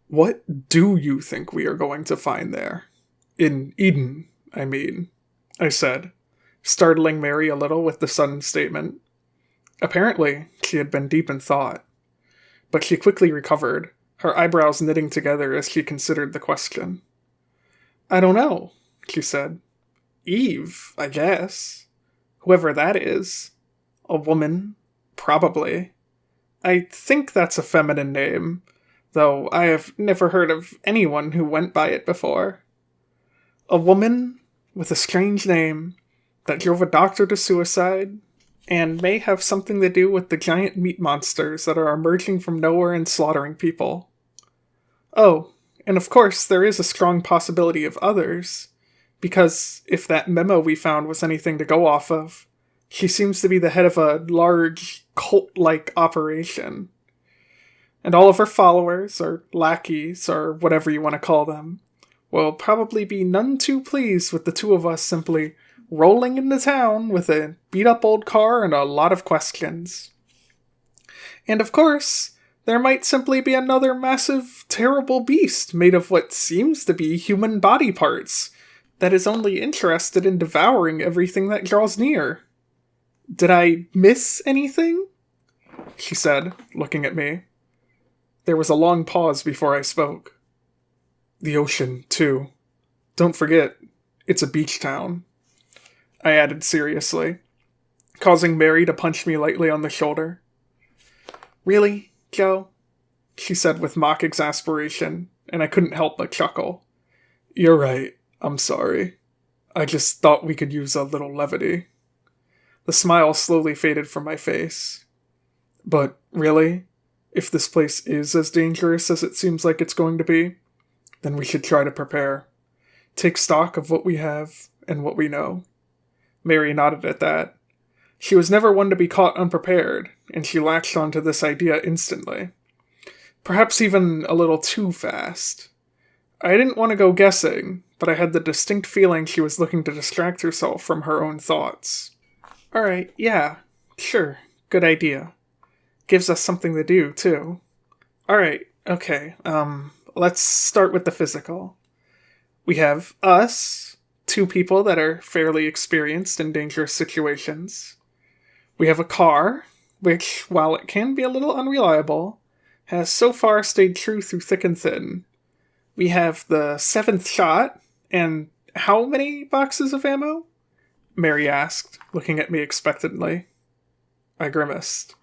What do you think we are going to find there? In Eden, I mean, I said, startling Mary a little with the sudden statement. Apparently, she had been deep in thought, but she quickly recovered, her eyebrows knitting together as she considered the question. I don't know, she said. Eve, I guess. Whoever that is. A woman, probably. I think that's a feminine name, though I have never heard of anyone who went by it before. A woman with a strange name that drove a doctor to suicide and may have something to do with the giant meat monsters that are emerging from nowhere and slaughtering people. Oh, and of course there is a strong possibility of others, because if that memo we found was anything to go off of, she seems to be the head of a large, cult-like operation. And all of her followers, or lackeys, or whatever you want to call them, will probably be none too pleased with the two of us simply rolling into town with a beat-up old car and a lot of questions. And of course, there might simply be another massive, terrible beast made of what seems to be human body parts that is only interested in devouring everything that draws near. Did I miss anything? She said, looking at me. There was a long pause before I spoke. The ocean, too. Don't forget, it's a beach town. I added seriously, causing Mary to punch me lightly on the shoulder. Really, Joe? She said with mock exasperation, and I couldn't help but chuckle. You're right, I'm sorry. I just thought we could use a little levity. The smile slowly faded from my face. But really, if this place is as dangerous as it seems like it's going to be, then we should try to prepare. Take stock of what we have and what we know. Mary nodded at that. She was never one to be caught unprepared, and she latched onto this idea instantly. Perhaps even a little too fast. I didn't want to go guessing, but I had the distinct feeling she was looking to distract herself from her own thoughts. Alright, yeah, sure, good idea. Gives us something to do, too. Alright, okay, let's start with the physical. We have us, two people that are fairly experienced in dangerous situations. We have a car, which, while it can be a little unreliable, has so far stayed true through thick and thin. We have the 7th shot, and how many boxes of ammo? Mary asked, looking at me expectantly. I grimaced.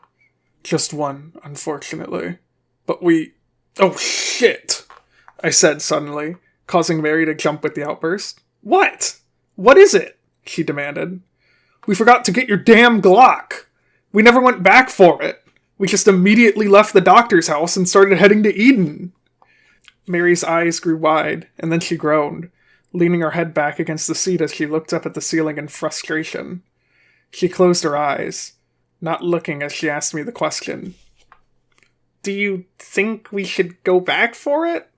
Just one, unfortunately. But we... Oh, shit! I said suddenly, causing Mary to jump with the outburst. What? What is it? She demanded. We forgot to get your damn Glock! We never went back for it! We just immediately left the doctor's house and started heading to Eden! Mary's eyes grew wide, and then she groaned, leaning her head back against the seat as she looked up at the ceiling in frustration. She closed her eyes, not looking as she asked me the question. Do you think we should go back for it?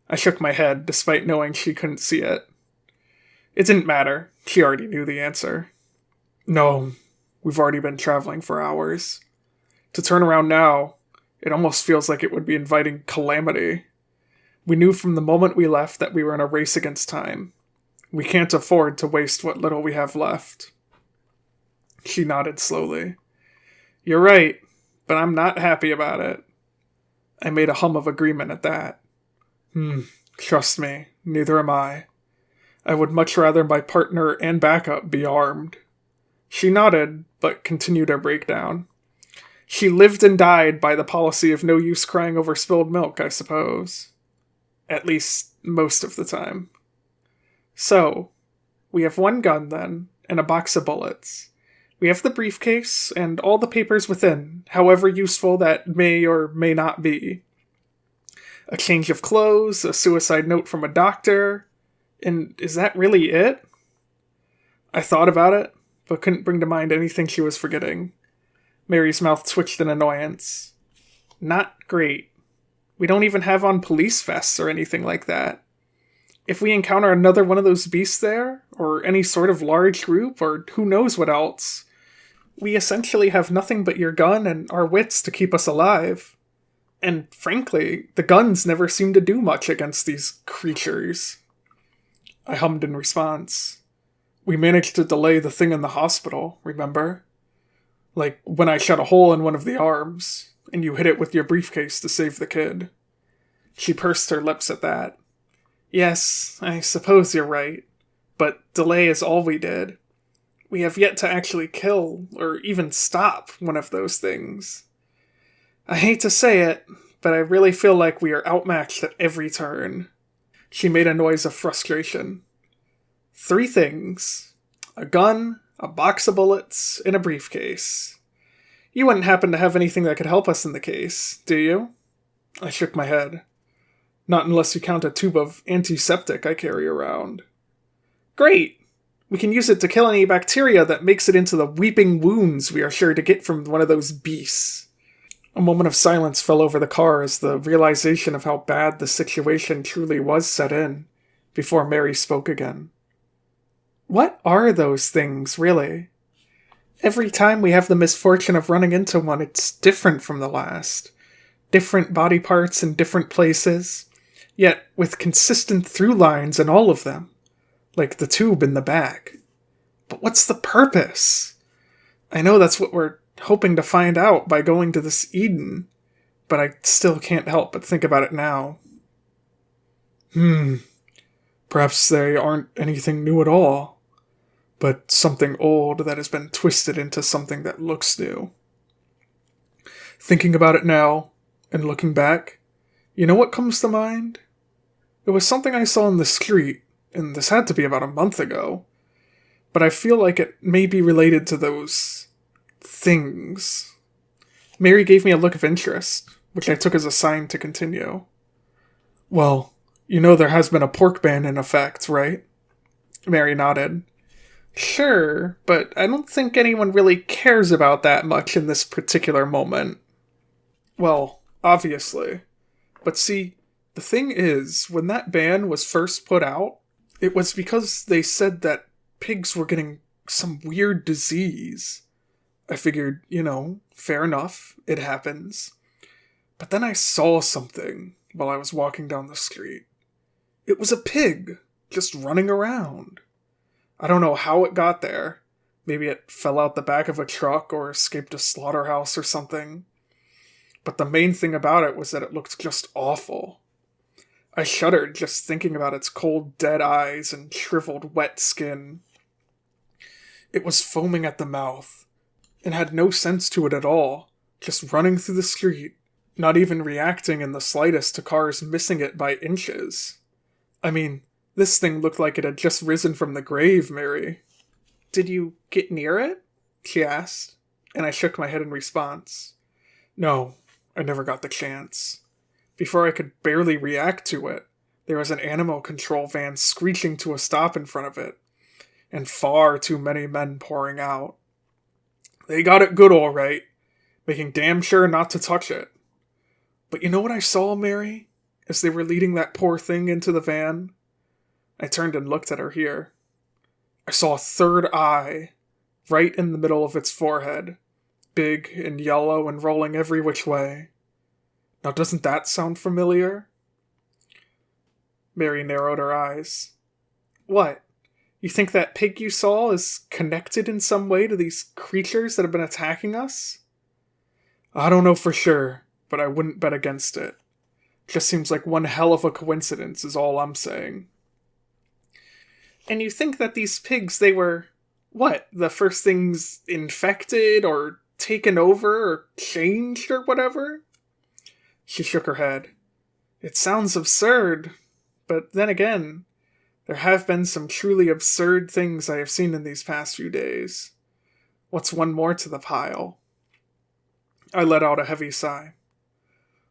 I shook my head, despite knowing she couldn't see it. It didn't matter. She already knew the answer. No, we've already been traveling for hours. To turn around now, it almost feels like it would be inviting calamity. We knew from the moment we left that we were in a race against time. We can't afford to waste what little we have left. She nodded slowly. You're right, but I'm not happy about it. I made a hum of agreement at that. Trust me, neither am I. I would much rather my partner and backup be armed. She nodded, but continued her breakdown. She lived and died by the policy of no use crying over spilled milk, I suppose. At least, most of the time. So, we have one gun then, and a box of bullets. We have the briefcase, and all the papers within, however useful that may or may not be. A change of clothes, a suicide note from a doctor, and is that really it? I thought about it, but couldn't bring to mind anything she was forgetting. Mary's mouth twitched in annoyance. Not great. We don't even have on police vests or anything like that. If we encounter another one of those beasts there, or any sort of large group, or who knows what else, we essentially have nothing but your gun and our wits to keep us alive. And frankly, the guns never seem to do much against these creatures. I hummed in response. We managed to delay the thing in the hospital, remember? Like when I shot a hole in one of the arms, and you hit it with your briefcase to save the kid. She pursed her lips at that. Yes, I suppose you're right. But delay is all we did. We have yet to actually kill, or even stop, one of those things. I hate to say it, but I really feel like we are outmatched at every turn. She made a noise of frustration. 3 things. A gun, a box of bullets, and a briefcase. You wouldn't happen to have anything that could help us in the case, do you? I shook my head. Not unless you count a tube of antiseptic I carry around. Great! We can use it to kill any bacteria that makes it into the weeping wounds we are sure to get from one of those beasts. A moment of silence fell over the car as the realization of how bad the situation truly was set in, before Mary spoke again. What are those things, really? Every time we have the misfortune of running into one, it's different from the last. Different body parts in different places, yet with consistent through lines in all of them, like the tube in the back. But what's the purpose? I know that's what we're hoping to find out by going to this Eden, but I still can't help but think about it now. Perhaps they aren't anything new at all, but something old that has been twisted into something that looks new. Thinking about it now, and looking back, you know what comes to mind? It was something I saw in the street, and this had to be about a month ago, but I feel like it may be related to those things. Mary gave me a look of interest, which I took as a sign to continue. Well, you know there has been a pork ban in effect, right? Mary nodded. Sure, but I don't think anyone really cares about that much in this particular moment. Well, obviously. But see, the thing is, when that ban was first put out, it was because they said that pigs were getting some weird disease. I figured, fair enough, it happens. But then I saw something while I was walking down the street. It was a pig, just running around. I don't know how it got there. Maybe it fell out the back of a truck or escaped a slaughterhouse or something. But the main thing about it was that it looked just awful. I shuddered just thinking about its cold, dead eyes and shriveled, wet skin. It was foaming at the mouth, and had no sense to it at all, just running through the street, not even reacting in the slightest to cars missing it by inches. I mean, this thing looked like it had just risen from the grave, Mary. Did you get near it? She asked, and I shook my head in response. No, I never got the chance. Before I could barely react to it, there was an animal control van screeching to a stop in front of it, and far too many men pouring out. They got it good all right, making damn sure not to touch it. But you know what I saw, Mary, as they were leading that poor thing into the van? I turned and looked at her here. I saw a third eye, right in the middle of its forehead, big and yellow and rolling every which way. Now doesn't that sound familiar? Mary narrowed her eyes. What? You think that pig you saw is connected in some way to these creatures that have been attacking us? I don't know for sure, but I wouldn't bet against it. Just seems like one hell of a coincidence is all I'm saying. And you think that these pigs, they were, what, the first things infected or taken over or changed or whatever? She shook her head. It sounds absurd, but then again, there have been some truly absurd things I have seen in these past few days. What's one more to the pile? I let out a heavy sigh.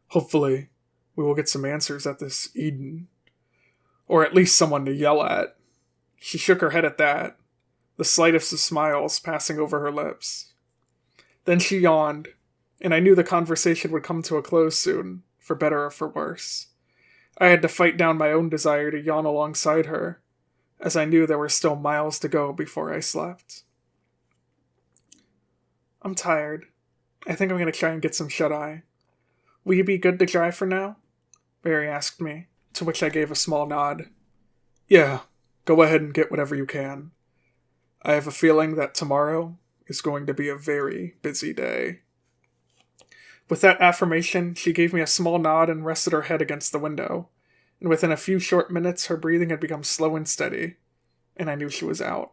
Hopefully, we will get some answers at this Eden. Or at least someone to yell at. She shook her head at that, the slightest of smiles passing over her lips. Then she yawned, and I knew the conversation would come to a close soon, for better or for worse. I had to fight down my own desire to yawn alongside her, as I knew there were still miles to go before I slept. I'm tired. I think I'm going to try and get some shut-eye. Will you be good to drive for now? Mary asked me, to which I gave a small nod. Yeah, go ahead and get whatever you can. I have a feeling that tomorrow is going to be a very busy day. With that affirmation, she gave me a small nod and rested her head against the window, and within a few short minutes her breathing had become slow and steady, and I knew she was out.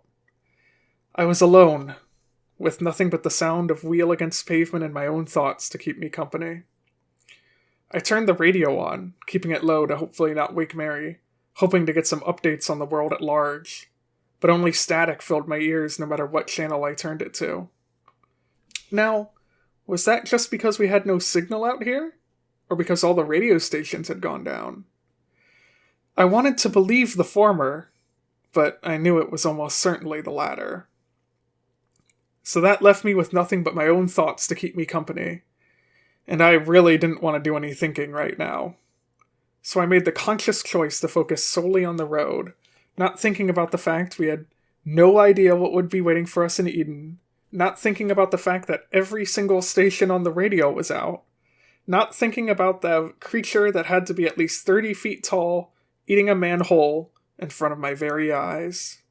I was alone, with nothing but the sound of wheel against pavement and my own thoughts to keep me company. I turned the radio on, keeping it low to hopefully not wake Mary, hoping to get some updates on the world at large, but only static filled my ears no matter what channel I turned it to. Now, was that just because we had no signal out here? Or because all the radio stations had gone down? I wanted to believe the former, but I knew it was almost certainly the latter. So that left me with nothing but my own thoughts to keep me company, and I really didn't want to do any thinking right now. So I made the conscious choice to focus solely on the road, not thinking about the fact we had no idea what would be waiting for us in Eden, not thinking about the fact that every single station on the radio was out, not thinking about the creature that had to be at least 30 feet tall, eating a manhole in front of my very eyes.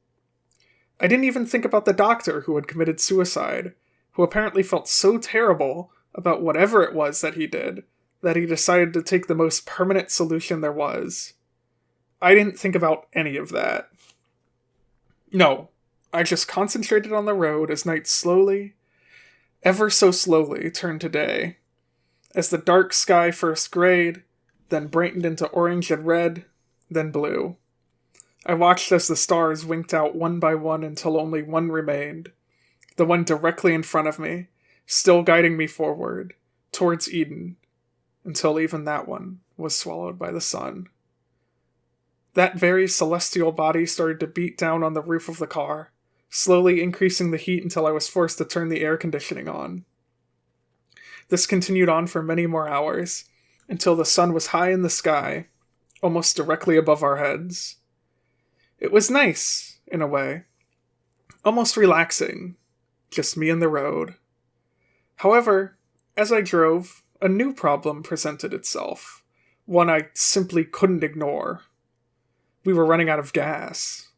I didn't even think about the doctor who had committed suicide, who apparently felt so terrible about whatever it was that he did, that he decided to take the most permanent solution there was. I didn't think about any of that. No, I just concentrated on the road as night slowly, ever so slowly, turned to day. As the dark sky first grayed, then brightened into orange and red, then blue. I watched as the stars winked out one by one until only one remained, the one directly in front of me, still guiding me forward, towards Eden, until even that one was swallowed by the sun. That very celestial body started to beat down on the roof of the car, slowly increasing the heat until I was forced to turn the air conditioning on. This continued on for many more hours, until the sun was high in the sky, almost directly above our heads. It was nice, in a way. Almost relaxing. Just me and the road. However, as I drove, a new problem presented itself. One I simply couldn't ignore. We were running out of gas.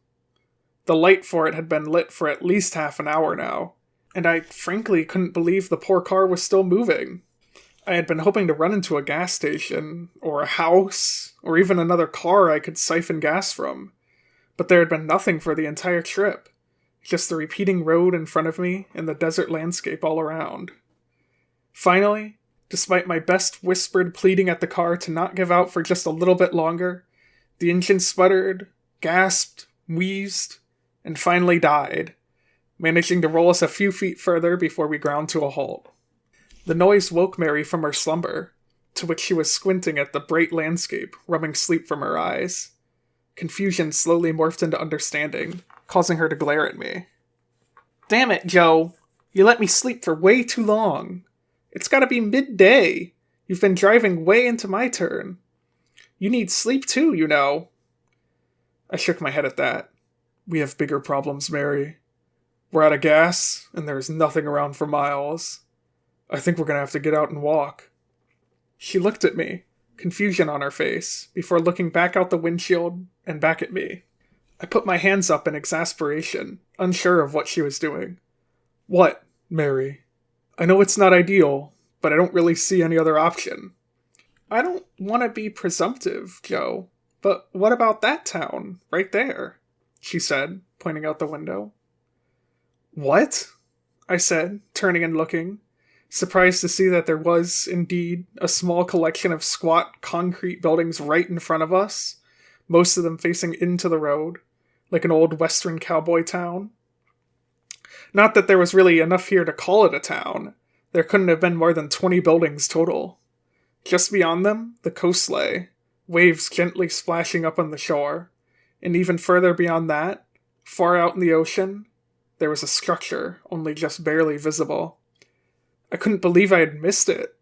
The light for it had been lit for at least half an hour now, and I frankly couldn't believe the poor car was still moving. I had been hoping to run into a gas station, or a house, or even another car I could siphon gas from. But there had been nothing for the entire trip. Just the repeating road in front of me and the desert landscape all around. Finally, despite my best whispered pleading at the car to not give out for just a little bit longer, the engine sputtered, gasped, wheezed, and finally died, managing to roll us a few feet further before we ground to a halt. The noise woke Mary from her slumber, to which she was squinting at the bright landscape, rubbing sleep from her eyes. Confusion slowly morphed into understanding, causing her to glare at me. Damn it, Joe! You let me sleep for way too long. It's gotta be midday. You've been driving way into my turn. You need sleep too, you know. I shook my head at that. We have bigger problems, Mary. We're out of gas, and there is nothing around for miles. I think we're gonna have to get out and walk. She looked at me, confusion on her face, before looking back out the windshield and back at me. I put my hands up in exasperation, unsure of what she was doing. What, Mary? I know it's not ideal, but I don't really see any other option. I don't want to be presumptive, Joe, but what about that town, right there? She said, pointing out the window. What? I said, turning and looking, surprised to see that there was, indeed, a small collection of squat concrete buildings right in front of us, most of them facing into the road, like an old western cowboy town. Not that there was really enough here to call it a town. There couldn't have been more than 20 buildings total. Just beyond them, the coast lay, waves gently splashing up on the shore, and even further beyond that, far out in the ocean, there was a structure, only just barely visible. I couldn't believe I had missed it.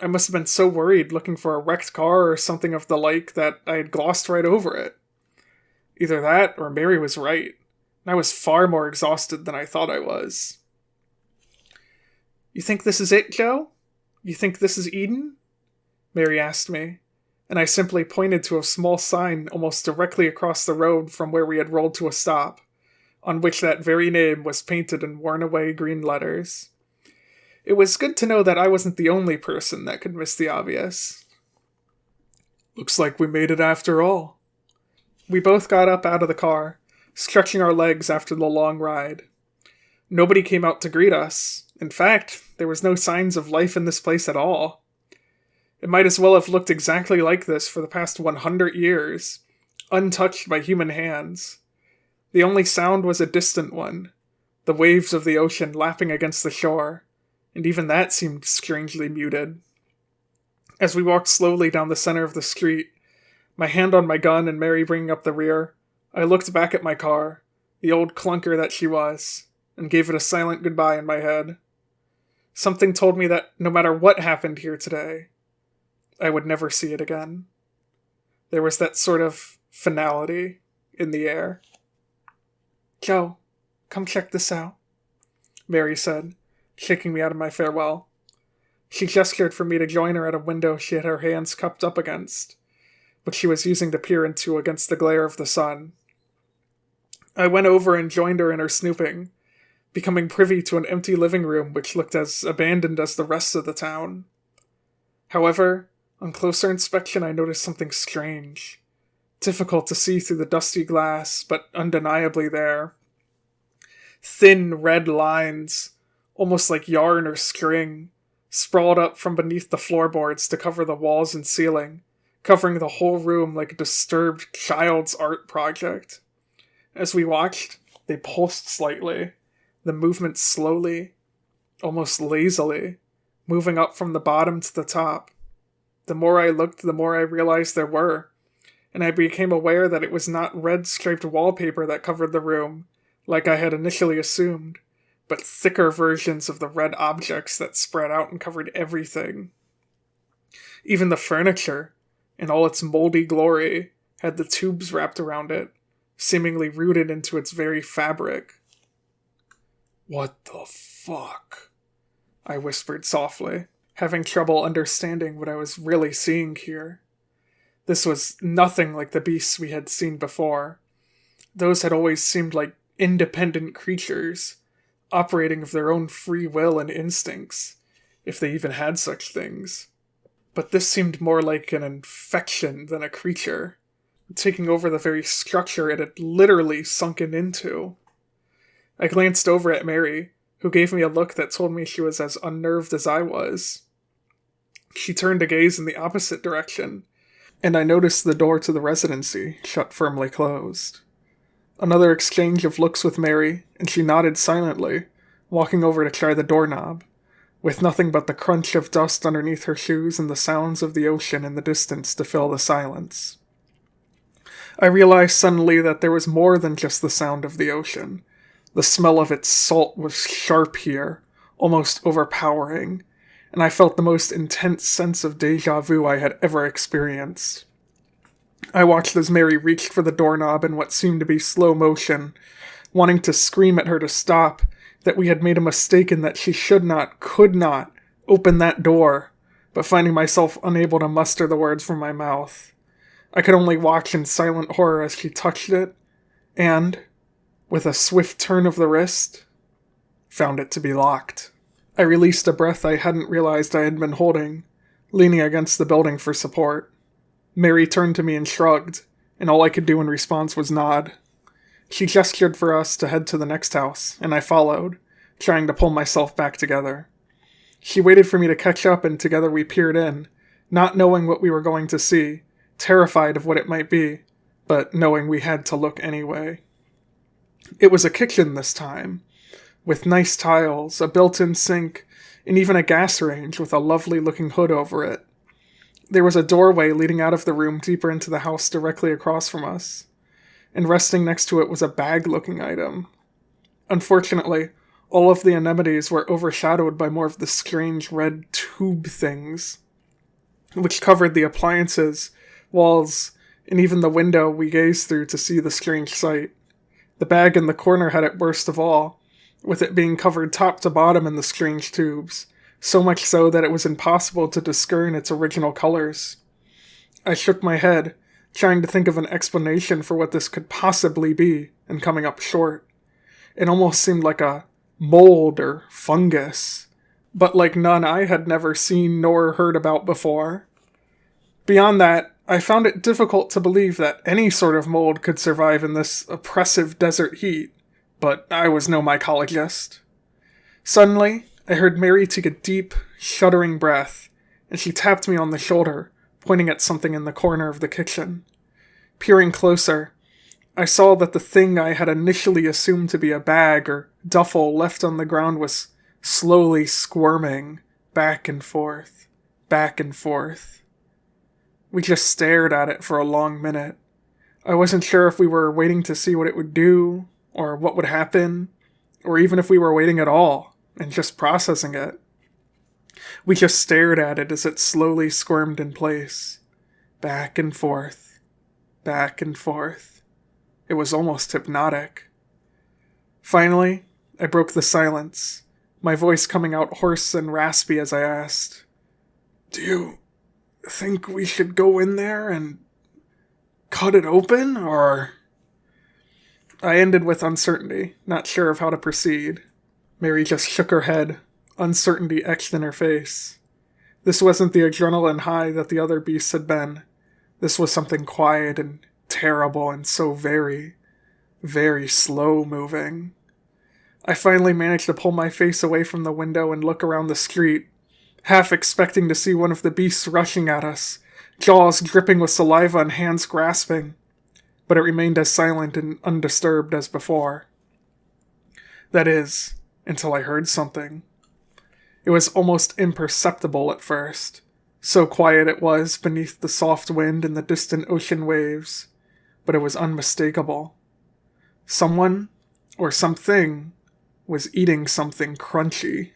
I must have been so worried looking for a wrecked car or something of the like that I had glossed right over it. Either that, or Mary was right. I was far more exhausted than I thought I was. You think this is it, Joe? You think this is Eden? Mary asked me, and I simply pointed to a small sign almost directly across the road from where we had rolled to a stop, on which that very name was painted in worn-away green letters. It was good to know that I wasn't the only person that could miss the obvious. Looks like we made it after all. We both got up out of the car, stretching our legs after the long ride. Nobody came out to greet us. In fact, there was no signs of life in this place at all. It might as well have looked exactly like this for the past 100 years, untouched by human hands. The only sound was a distant one, the waves of the ocean lapping against the shore, and even that seemed strangely muted. As we walked slowly down the center of the street, my hand on my gun and Mary bringing up the rear, I looked back at my car, the old clunker that she was, and gave it a silent goodbye in my head. Something told me that no matter what happened here today, I would never see it again. There was that sort of finality in the air. Joe, come check this out, Mary said, shaking me out of my farewell. She gestured for me to join her at a window she had her hands cupped up against, which she was using to peer into against the glare of the sun. I went over and joined her in her snooping, becoming privy to an empty living room which looked as abandoned as the rest of the town. However, on closer inspection I noticed something strange, difficult to see through the dusty glass, but undeniably there. Thin red lines, almost like yarn or string, sprawled up from beneath the floorboards to cover the walls and ceiling, covering the whole room like a disturbed child's art project. As we watched, they pulsed slightly, the movement slowly, almost lazily, moving up from the bottom to the top. The more I looked, the more I realized there were, and I became aware that it was not red striped wallpaper that covered the room, like I had initially assumed, but thicker versions of the red objects that spread out and covered everything. Even the furniture, in all its moldy glory, had the tubes wrapped around it, seemingly rooted into its very fabric. What the fuck? I whispered softly, having trouble understanding what I was really seeing here. This was nothing like the beasts we had seen before. Those had always seemed like independent creatures, operating of their own free will and instincts, if they even had such things. But this seemed more like an infection than a creature, taking over the very structure it had literally sunken into. I glanced over at Mary, who gave me a look that told me she was as unnerved as I was. She turned to gaze in the opposite direction, and I noticed the door to the residency shut firmly closed. Another exchange of looks with Mary, and she nodded silently, walking over to try the doorknob, with nothing but the crunch of dust underneath her shoes and the sounds of the ocean in the distance to fill the silence. I realized suddenly that there was more than just the sound of the ocean. The smell of its salt was sharp here, almost overpowering, and I felt the most intense sense of déjà vu I had ever experienced. I watched as Mary reached for the doorknob in what seemed to be slow motion, wanting to scream at her to stop, that we had made a mistake and that she should not, could not, open that door, but finding myself unable to muster the words from my mouth. I could only watch in silent horror as she touched it, and, with a swift turn of the wrist, found it to be locked. I released a breath I hadn't realized I had been holding, leaning against the building for support. Mary turned to me and shrugged, and all I could do in response was nod. She gestured for us to head to the next house, and I followed, trying to pull myself back together. She waited for me to catch up, and together we peered in, not knowing what we were going to see, terrified of what it might be, but knowing we had to look anyway. It was a kitchen this time, with nice tiles, a built-in sink, and even a gas range with a lovely-looking hood over it. There was a doorway leading out of the room deeper into the house directly across from us, and resting next to it was a bag-looking item. Unfortunately, all of the anemones were overshadowed by more of the strange red tube things, which covered the appliances, walls, and even the window we gazed through to see the strange sight. The bag in the corner had it worst of all, with it being covered top to bottom in the strange tubes, so much so that it was impossible to discern its original colors. I shook my head, trying to think of an explanation for what this could possibly be, and coming up short. It almost seemed like a mold or fungus, but like none I had never seen nor heard about before. Beyond that, I found it difficult to believe that any sort of mold could survive in this oppressive desert heat, but I was no mycologist. Suddenly, I heard Mary take a deep, shuddering breath, and she tapped me on the shoulder, pointing at something in the corner of the kitchen. Peering closer, I saw that the thing I had initially assumed to be a bag or duffel left on the ground was slowly squirming back and forth, back and forth. We just stared at it for a long minute. I wasn't sure if we were waiting to see what it would do, or what would happen, or even if we were waiting at all, and just processing it. We just stared at it as it slowly squirmed in place, back and forth, back and forth. It was almost hypnotic. Finally, I broke the silence, my voice coming out hoarse and raspy as I asked, "Do you think we should go in there and cut it open, or?" I ended with uncertainty, not sure of how to proceed. Mary just shook her head, uncertainty etched in her face. This wasn't the adrenaline high that the other beasts had been. This was something quiet and terrible and so very, very slow moving. I finally managed to pull my face away from the window and look around the street, half expecting to see one of the beasts rushing at us, jaws dripping with saliva and hands grasping, but it remained as silent and undisturbed as before. That is, until I heard something. It was almost imperceptible at first, so quiet it was beneath the soft wind and the distant ocean waves, but it was unmistakable. Someone, or something, was eating something crunchy.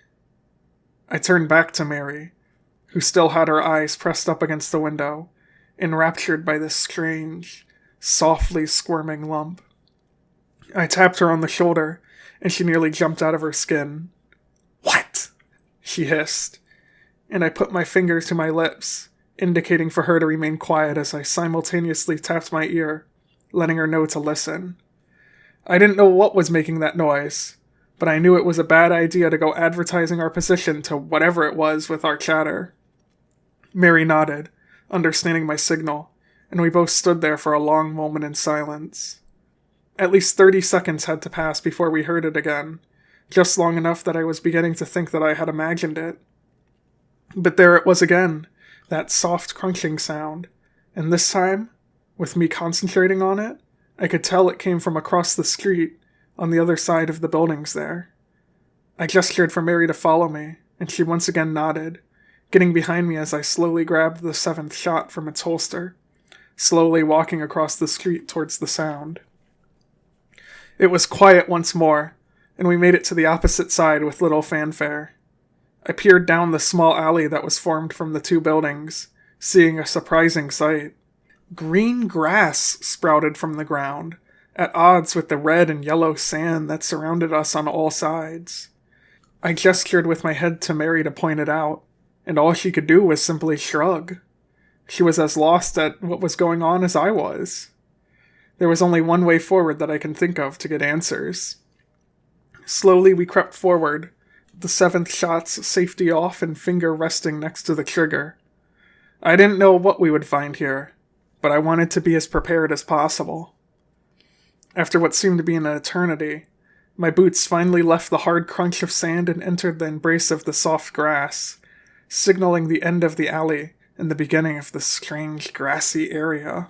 I turned back to Mary, who still had her eyes pressed up against the window, enraptured by this strange, softly squirming lump. I tapped her on the shoulder, and she nearly jumped out of her skin. "What?" she hissed, and I put my finger to my lips, indicating for her to remain quiet as I simultaneously tapped my ear, letting her know to listen. I didn't know what was making that noise, but I knew it was a bad idea to go advertising our position to whatever it was with our chatter. Mary nodded, understanding my signal, and we both stood there for a long moment in silence. At least 30 seconds had to pass before we heard it again, just long enough that I was beginning to think that I had imagined it. But there it was again, that soft crunching sound, and this time, with me concentrating on it, I could tell it came from across the street, on the other side of the buildings there. I gestured for Mary to follow me, and she once again nodded, getting behind me as I slowly grabbed the 7th shot from its holster, slowly walking across the street towards the sound. It was quiet once more, and we made it to the opposite side with little fanfare. I peered down the small alley that was formed from the two buildings, seeing a surprising sight. Green grass sprouted from the ground, at odds with the red and yellow sand that surrounded us on all sides. I gestured with my head to Mary to point it out, and all she could do was simply shrug. She was as lost at what was going on as I was. There was only one way forward that I can think of to get answers. Slowly we crept forward, the 7th shot's safety off and finger resting next to the trigger. I didn't know what we would find here, but I wanted to be as prepared as possible. After what seemed to be an eternity, my boots finally left the hard crunch of sand and entered the embrace of the soft grass, signaling the end of the alley and the beginning of the strange grassy area.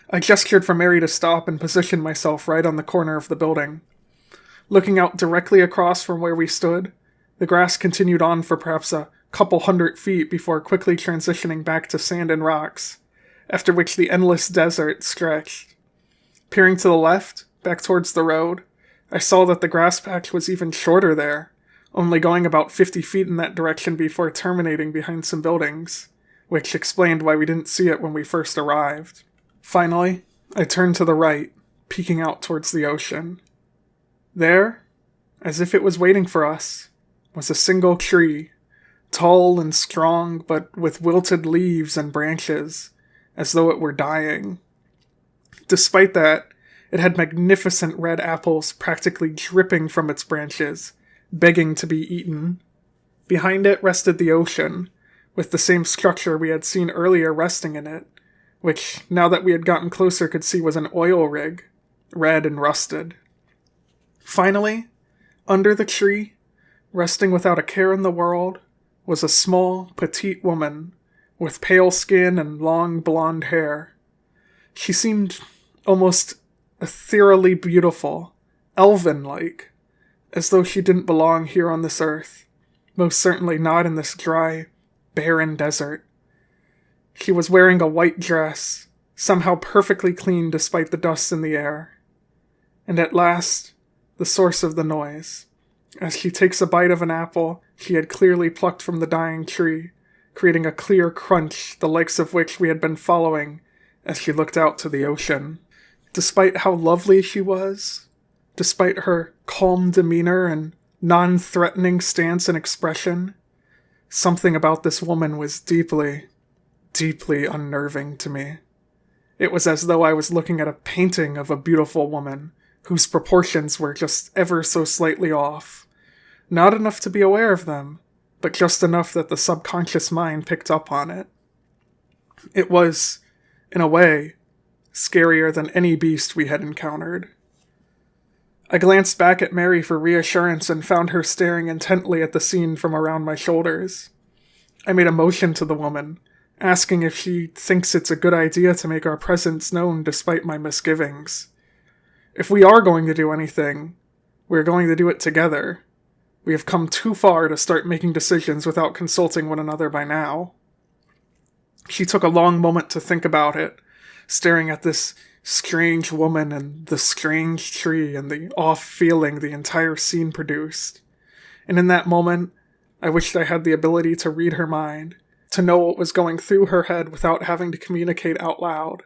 I gestured for Mary to stop and position myself right on the corner of the building. Looking out directly across from where we stood, the grass continued on for perhaps a couple 100 feet before quickly transitioning back to sand and rocks, after which the endless desert stretched. Peering to the left, back towards the road, I saw that the grass patch was even shorter there, only going about 50 feet in that direction before terminating behind some buildings, which explained why we didn't see it when we first arrived. Finally, I turned to the right, peeking out towards the ocean. There, as if it was waiting for us, was a single tree, tall and strong, but with wilted leaves and branches, as though it were dying. Despite that, it had magnificent red apples practically dripping from its branches, begging to be eaten. Behind it rested the ocean, with the same structure we had seen earlier resting in it, which, now that we had gotten closer, could see was an oil rig, red and rusted. Finally, under the tree, resting without a care in the world, was a small, petite woman, with pale skin and long blonde hair. She seemed almost ethereally beautiful, elven-like, as though she didn't belong here on this earth, most certainly not in this dry, barren desert. She was wearing a white dress, somehow perfectly clean despite the dust in the air. And at last, the source of the noise. As she takes a bite of an apple she had clearly plucked from the dying tree, creating a clear crunch, the likes of which we had been following as she looked out to the ocean. Despite how lovely she was, despite her calm demeanor and non-threatening stance and expression, something about this woman was deeply, deeply unnerving to me. It was as though I was looking at a painting of a beautiful woman whose proportions were just ever so slightly off. Not enough to be aware of them, but just enough that the subconscious mind picked up on it. It was, in a way, scarier than any beast we had encountered. I glanced back at Mary for reassurance and found her staring intently at the scene from around my shoulders. I made a motion to the woman, asking if she thinks it's a good idea to make our presence known despite my misgivings. If we are going to do anything, we're going to do it together. We have come too far to start making decisions without consulting one another by now. She took a long moment to think about it, staring at this strange woman and the strange tree and the off feeling the entire scene produced. And in that moment, I wished I had the ability to read her mind, to know what was going through her head without having to communicate out loud.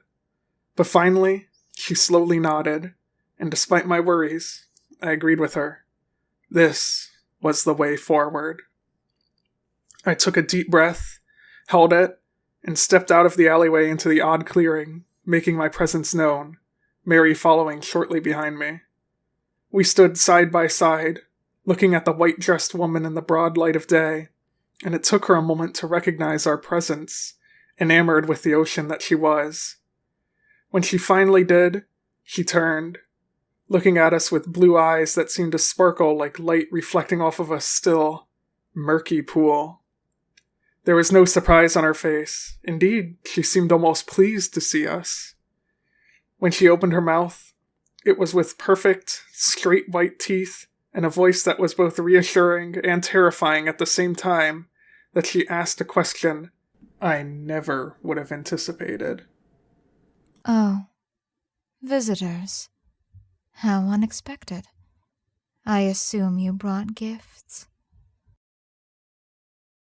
But finally, she slowly nodded, and despite my worries, I agreed with her. This was the way forward. I took a deep breath, held it, and stepped out of the alleyway into the odd clearing, making my presence known, Mary following shortly behind me. We stood side by side, looking at the white-dressed woman in the broad light of day, and it took her a moment to recognize our presence, enamored with the ocean that she was. When she finally did, she turned, looking at us with blue eyes that seemed to sparkle like light reflecting off of a still, murky pool. There was no surprise on her face. Indeed, she seemed almost pleased to see us. When she opened her mouth, it was with perfect, straight white teeth and a voice that was both reassuring and terrifying at the same time that she asked a question I never would have anticipated. Oh, visitors. How unexpected. I assume you brought gifts.